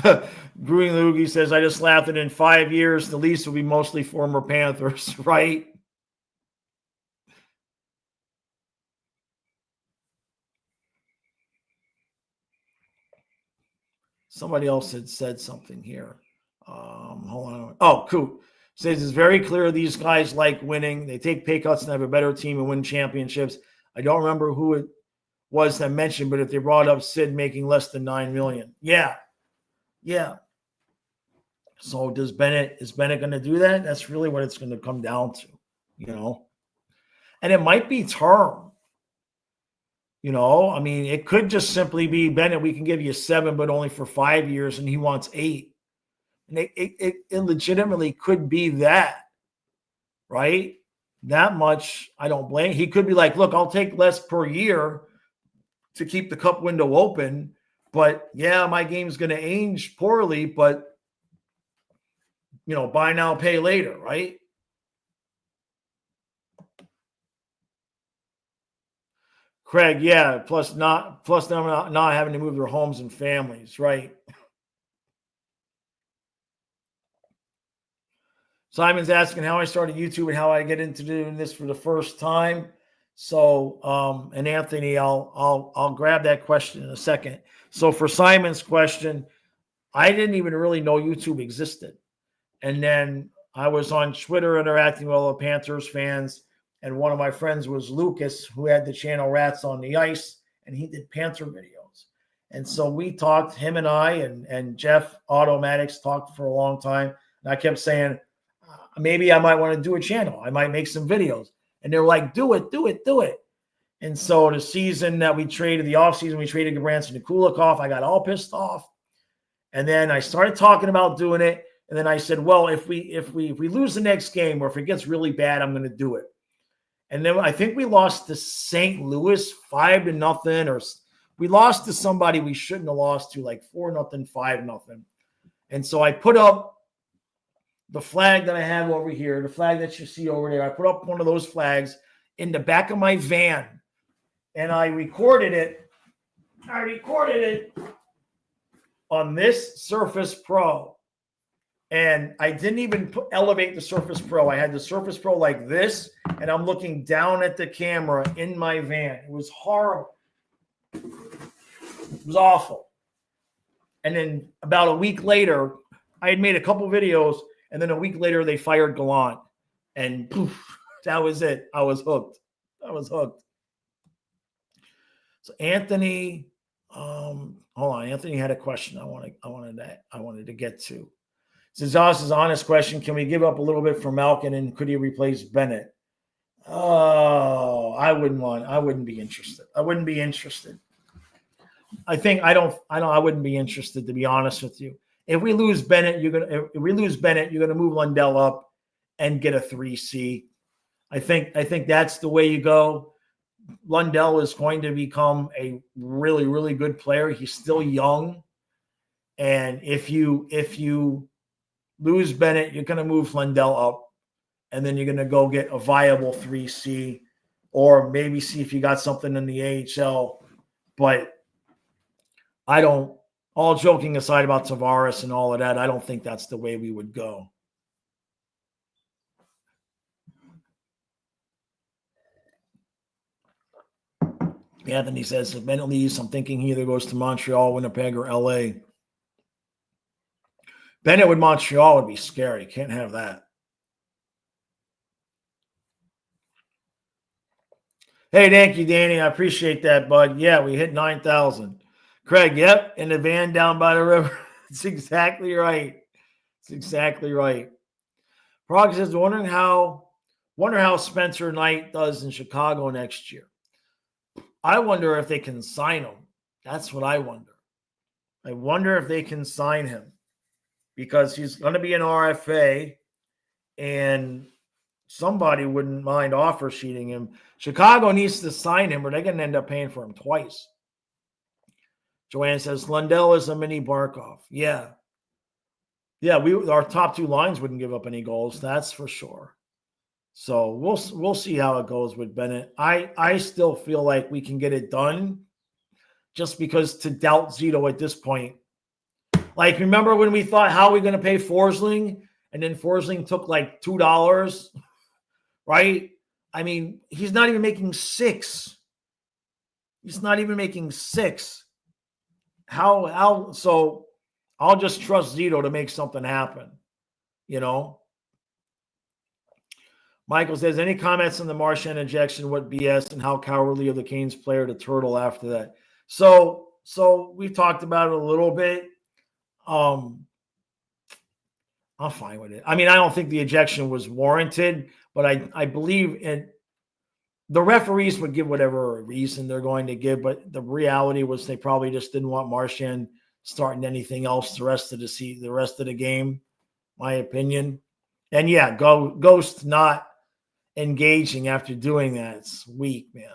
Green Loogie says, I just laughed that in 5 years, the Leafs will be mostly former Panthers, right? Somebody else had said something here. Hold on. Oh, Coop says it's very clear these guys like winning. They take pay cuts and have a better team and win championships. I don't remember who it was that mentioned, but if they brought up Sid making less than $9 million. Yeah. So is Bennett going to do that? That's really what it's going to come down to, you know. And it might be term. You know, I mean, it could just simply be, Bennett, we can give you 7, but only for 5 years, and he wants 8. And it legitimately could be that, right? That much, I don't blame. He could be like, look, I'll take less per year to keep the cup window open. But, yeah, my game's going to age poorly, but, you know, buy now, pay later, right? Craig, yeah, plus them not having to move their homes and families, right? Simon's asking how I started YouTube and how I get into doing this for the first time. So, and Anthony, I'll grab that question in a second. So for Simon's question, I didn't even really know YouTube existed. And then I was on Twitter interacting with all the Panthers fans. And one of my friends was Lucas, who had the channel Rats on the Ice, and he did Panther videos. And so we talked, him and I, and Jeff Automatics talked for a long time. And I kept saying, maybe I might want to do a channel. I might make some videos. And they were like, do it. And so the season that we traded, the offseason, we traded Gabranson to Kulikov, I got all pissed off. And then I started talking about doing it. And then I said, well, if we lose the next game, or if it gets really bad, I'm going to do it. And then I think we lost to St. Louis 5-0, or we lost to somebody we shouldn't have lost to, like 4-0, 5-0. And so I put up the flag that I have over here, the flag that you see over there. I put up one of those flags in the back of my van, and I recorded it. On this Surface Pro. And I didn't even elevate the Surface Pro. I had the Surface Pro like this, and I'm looking down at the camera in my van. It was horrible. It was awful. And then about a week later, I had made a couple videos, and then a week later, they fired Gallant. And poof, that was it. I was hooked. So Anthony, hold on. Anthony had a question I wanted to get to. Zazas' honest question, can we give up a little bit for Malkin, and could he replace Bennett? Oh, I wouldn't be interested. I wouldn't be interested, to be honest with you. If we lose Bennett, you're gonna move Lundell up and get a 3C. I think that's the way you go. Lundell is going to become a really, really good player. He's still young. And if you lose Bennett, you're going to move Lundell up, and then you're going to go get a viable 3C, or maybe see if you got something in the AHL. But all joking aside about Tavares and all of that, I don't think that's the way we would go. Anthony says, if Bennett leaves, I'm thinking he either goes to Montreal, Winnipeg, or LA. Bennett with Montreal would be scary. Can't have that. Hey, thank you, Danny. I appreciate that, bud. Yeah, we hit 9,000. Craig, yep, in the van down by the river. That's exactly right. Prog says, wonder how Spencer Knight does in Chicago next year. I wonder if they can sign him. That's what I wonder. I wonder if they can sign him. because he's going to be an RFA, and somebody wouldn't mind offer sheeting him. Chicago needs to sign him, or they're going to end up paying for him twice. Joanne says Lundell is a mini Barkov. Yeah, our top two lines wouldn't give up any goals. That's for sure. So we'll see how it goes with Bennett. I still feel like we can get it done, just because to doubt Zito at this point. Like, remember when we thought, how are we going to pay Forsling? And then Forsling took like $2, right? I mean, he's not even making $6. He's not even making $6. How? So I'll just trust Zito to make something happen, you know? Michael says, any comments on the Marchand injection? What BS, and how cowardly of the Canes player to turtle after that? So we've talked about it a little bit. I'm fine with it. I mean, I don't think the ejection was warranted, but I believe the referees would give whatever reason they're going to give, but the reality was they probably just didn't want Marchand starting anything else the rest of the game, my opinion. And yeah, Ghost not engaging after doing that, it's weak, man.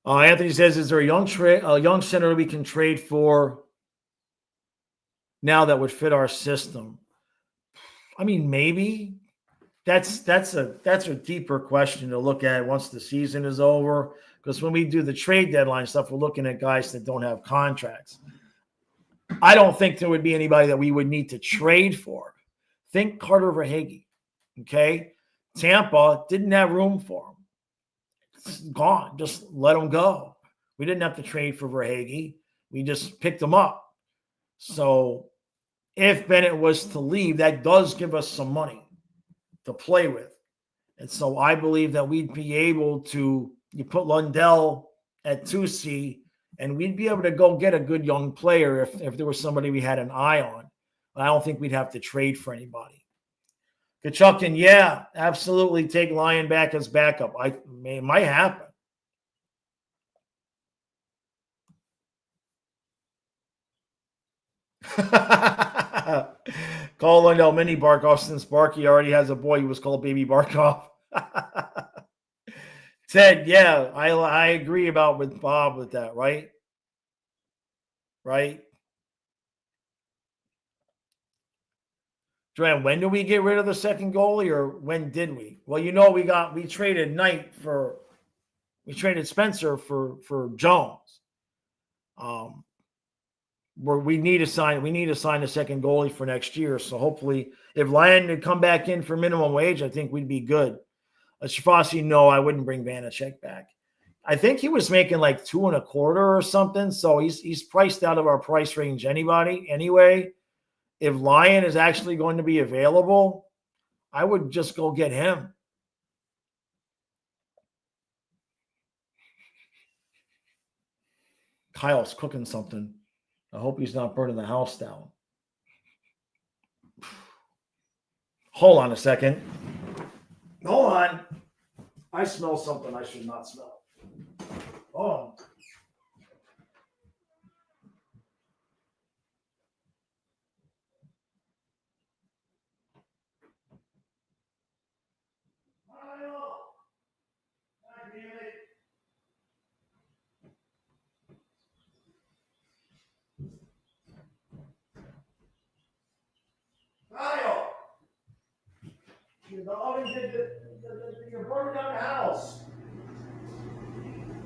Anthony says, is there a young center we can trade for now that would fit our system? I mean, maybe. That's a deeper question to look at once the season is over, because when we do the trade deadline stuff, we're looking at guys that don't have contracts. I don't think there would be anybody that we would need to trade for. Think Carter Verhaeghe, okay? Tampa didn't have room for him. It's gone. Just let him go. We didn't have to trade for Verhaeghe. We just picked him up. So if Bennett was to leave, that does give us some money to play with. And so I believe that we'd be able to, you put Lundell at 2C, and we'd be able to go get a good young player if there was somebody we had an eye on. But I don't think we'd have to trade for anybody. Kachukin, yeah, absolutely take Lyon back as backup. It might happen. Call Lundell mini Barkov, since Barkey already has a boy who was called Baby Barkov. Ted, yeah, I agree with Bob with that, right? Right? Joanne, when do we get rid of the second goalie, or when did we? Well, we traded we traded Spencer for Jones. We need to sign a second goalie for next year. So hopefully, if Lyon would come back in for minimum wage, I think we'd be good. Shafasi, no, I wouldn't bring Vanacek back. I think he was making like 2.25 or something. So he's priced out of our price range anyway. If Lyon is actually going to be available, I would just go get him. Kyle's cooking something. I hope he's not burning the house down. Hold on a second. Hold on. I smell something I should not smell. Oh. Kyle, the oven you're burning down the house.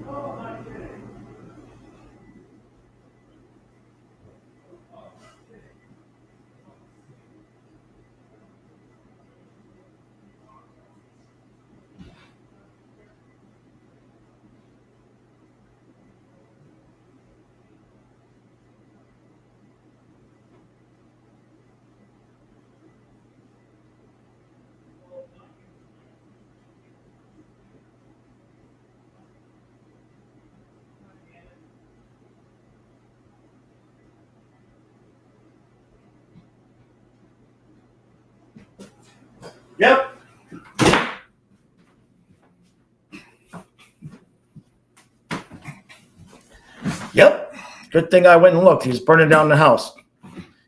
Oh, my goodness. Yep. Yep. Good thing I went and looked. He's burning down the house.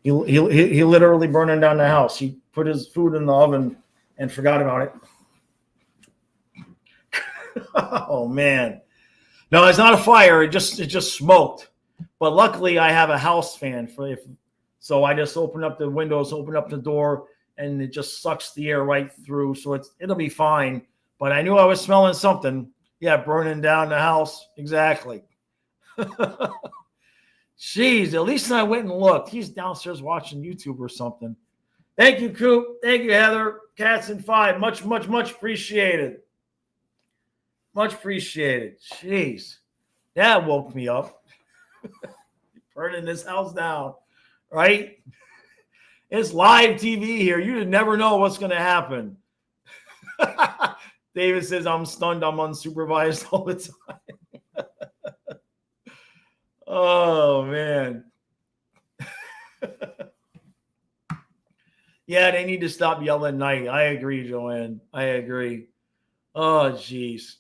He literally burning down the house. He put his food in the oven and forgot about it. Oh man. No, it's not a fire. It just smoked. But luckily I have a house fan so I just open up the windows, open up the door, and it just sucks the air right through. So it'll be fine. But I knew I was smelling something. Yeah, burning down the house. Exactly. Jeez, at least I went and looked. He's downstairs watching YouTube or something. Thank you, Coop. Thank you, Heather. Cats and 5. Much, much, much appreciated. Much appreciated. Jeez. That woke me up. Burning this house down, right? It's live TV here. You never know what's going to happen. David says, I'm stunned. I'm unsupervised all the time. Oh, man. Yeah, they need to stop yelling at night. I agree, Joanne. I agree. Oh, jeez.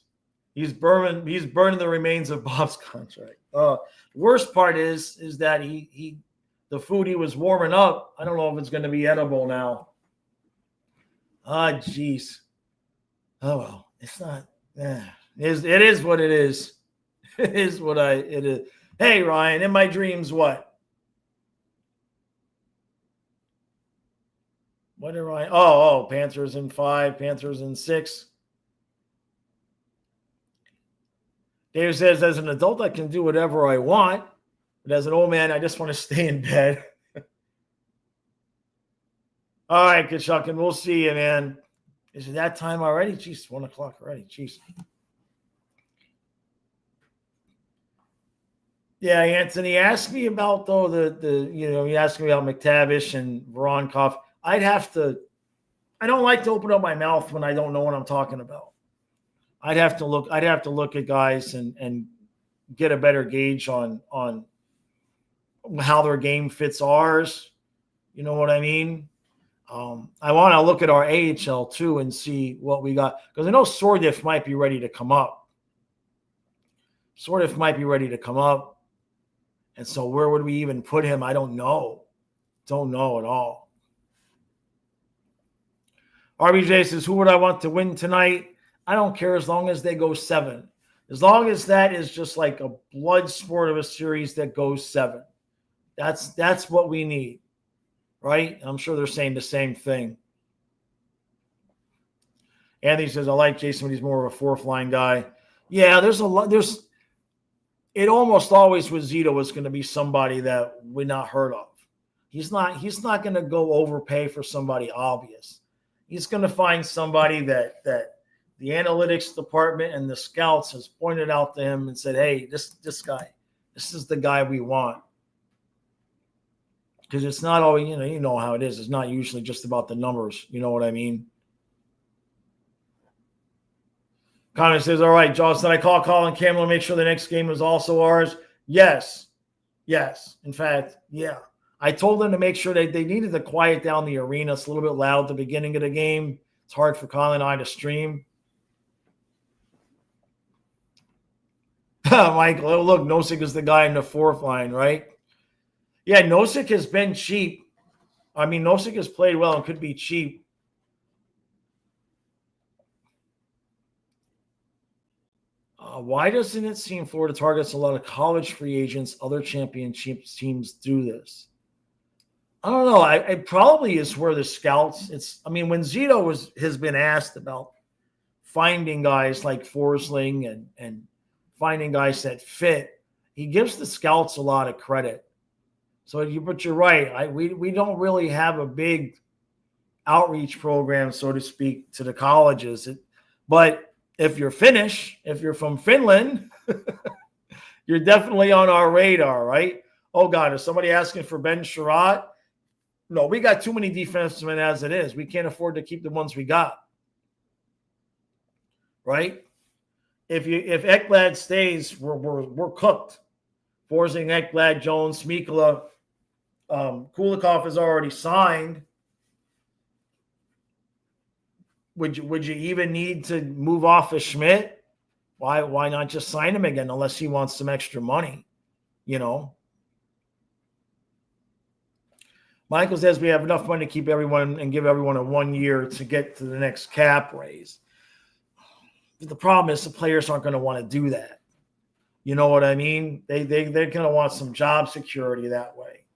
He's burning the remains of Bob's contract. The worst part is that the food he was warming up, I don't know if it's going to be edible now. Ah, jeez. Oh, well. It's not. It is what it is. It is what it is. Hey, Ryan, in my dreams, what? What did Ryan? Oh, Panthers in 5, Panthers in 6. David says, as an adult, I can do whatever I want. But as an old man, I just want to stay in bed. All right, Kachuk, and we'll see you, man. Is it that time already? Jeez, 1 o'clock already. Jeez. Yeah, Anthony asked me about though he asked me about McTavish and Voronkov. I don't like to open up my mouth when I don't know what I'm talking about. I'd have to look at guys and get a better gauge on how their game fits ours. You know what I mean? I want to look at our AHL too and see what we got, because I know Sordiff might be ready to come up. And so where would we even put him? I don't know. Don't know at all. RBJ says, who would I want to win tonight? I don't care as long as they go 7. As long as that is just like a blood sport of a series that goes 7. That's what we need. Right? I'm sure they're saying the same thing. Anthony says, I like Jason, but he's more of a fourth line guy. Yeah, it almost always with Zito was going to be somebody that we're not heard of. He's not going to go overpay for somebody obvious. He's going to find somebody that the analytics department and the scouts has pointed out to him and said, hey, this guy, this is the guy we want. Because it's not always, you know how it is. It's not usually just about the numbers. You know what I mean? Connor says, all right, Josh, did I call Colin Campbell to make sure the next game is also ours? Yes. In fact, yeah. I told them to make sure they needed to quiet down the arena. It's a little bit loud at the beginning of the game. It's hard for Colin and I to stream. Michael, oh, look, Nosek is the guy in the fourth line, right? Yeah, Nosek has been cheap. I mean, Nosek has played well and could be cheap. Why doesn't it seem Florida targets a lot of college free agents? Other championship teams do this. I don't know. It probably is where the scouts. When Zito has been asked about finding guys like Forsling and finding guys that fit, he gives the scouts a lot of credit. But you're right. We don't really have a big outreach program, so to speak, to the colleges. But if you're Finnish, if you're from Finland, you're definitely on our radar, right? Oh, God, is somebody asking for Ben Sherratt? No, we got too many defensemen as it is. We can't afford to keep the ones we got, right? If Ekblad stays, we're cooked. Forsling, Ekblad, Jones, Mikula, Kulikov is already signed. Would you even need to move off of Schmidt? Why not just sign him again unless he wants some extra money? Michael says we have enough money to keep everyone and give everyone a 1 year to get to the next cap raise. But the problem is the players aren't going to want to do that. You know what I mean? They're going to want some job security that way.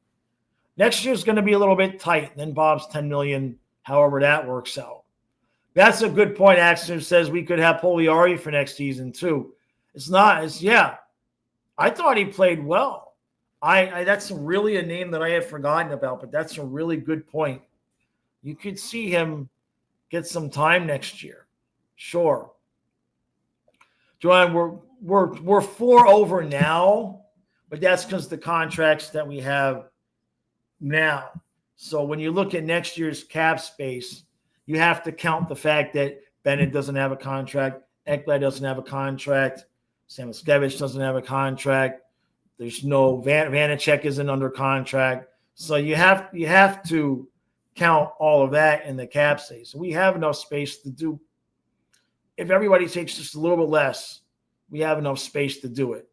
Next year's going to be a little bit tight. Then Bob's $10 million, however that works out. That's a good point. Axel says we could have Pugliari for next season too. It's not. It's yeah. I thought he played well. That's really a name that I had forgotten about, but that's a really good point. You could see him get some time next year. Sure. Joanne, we're 4 over now, but that's because the contracts that we have now. So when you look at next year's cap space, you have to count the fact that Bennett doesn't have a contract, Ekblad doesn't have a contract, Samoskevich doesn't have a contract. There's no Vanacek isn't under contract. So you have to count all of that in the cap space. So we have enough space to do. If everybody takes just a little bit less, we have enough space to do it.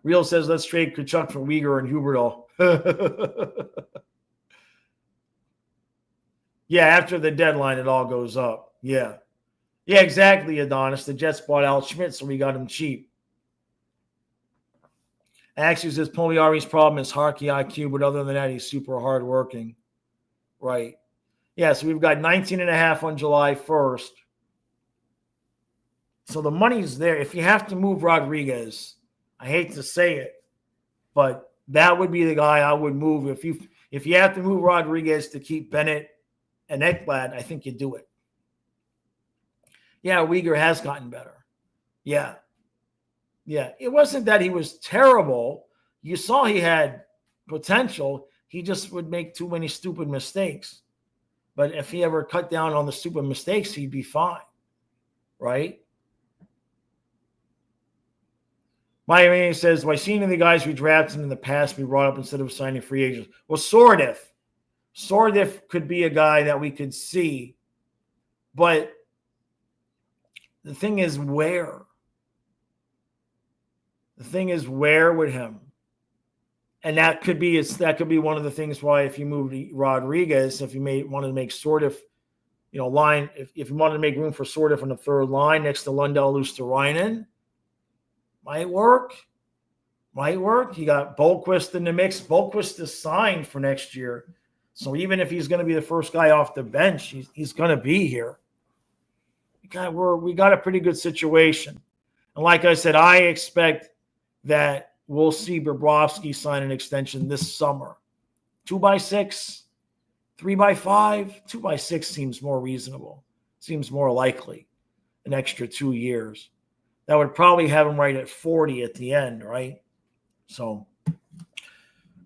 Real says let's trade Kachuk for Weegar and Huberdeau. Yeah, after the deadline, it all goes up. Yeah. Yeah, exactly, Adonis. The Jets bought Al Schmidt, so we got him cheap. Actually, says Pugliari's problem is hockey IQ, but other than that, he's super hardworking. Right. Yeah, so we've got 19.5 on July 1st. So the money's there. If you have to move Rodriguez, I hate to say it, but that would be the guy I would move. If you have to move Rodriguez to keep Bennett and Ekblad, I think you do it. Yeah, Weegar has gotten better. Yeah. Yeah. It wasn't that he was terrible. You saw he had potential. He just would make too many stupid mistakes. But if he ever cut down on the stupid mistakes, he'd be fine. Right? Miami says, by seeing the guys we drafted in the past be brought up instead of signing free agents. Well, Sordif could be a guy that we could see. But the thing is where? The thing is where with him? And that could be one of the things why if you move Rodriguez, if you wanted to make Sordif, line, if you wanted to make room for Sordif on the third line next to Lundell Luosterainen, might work. You got Bolquist in the mix. Bolquist is signed for next year. So even if he's going to be the first guy off the bench, he's going to be here. We got a pretty good situation. And like I said, I expect that we'll see Bobrovsky sign an extension this summer. 2x6, 3x5, 2x6 seems more reasonable. Seems more likely. An extra 2 years. That would probably have him right at 40 at the end, right? So,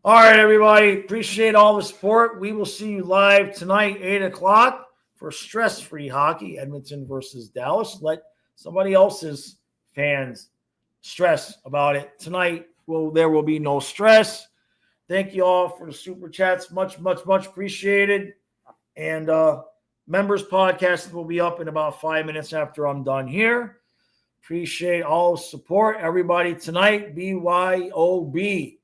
all right, everybody. Appreciate all the support. We will see you live tonight, 8 o'clock, for stress-free hockey, Edmonton versus Dallas. Let somebody else's fans stress about it. Tonight, there will be no stress. Thank you all for the super chats. Much, much, much appreciated. And members podcast will be up in about 5 minutes after I'm done here. Appreciate all the support. Everybody tonight, BYOB.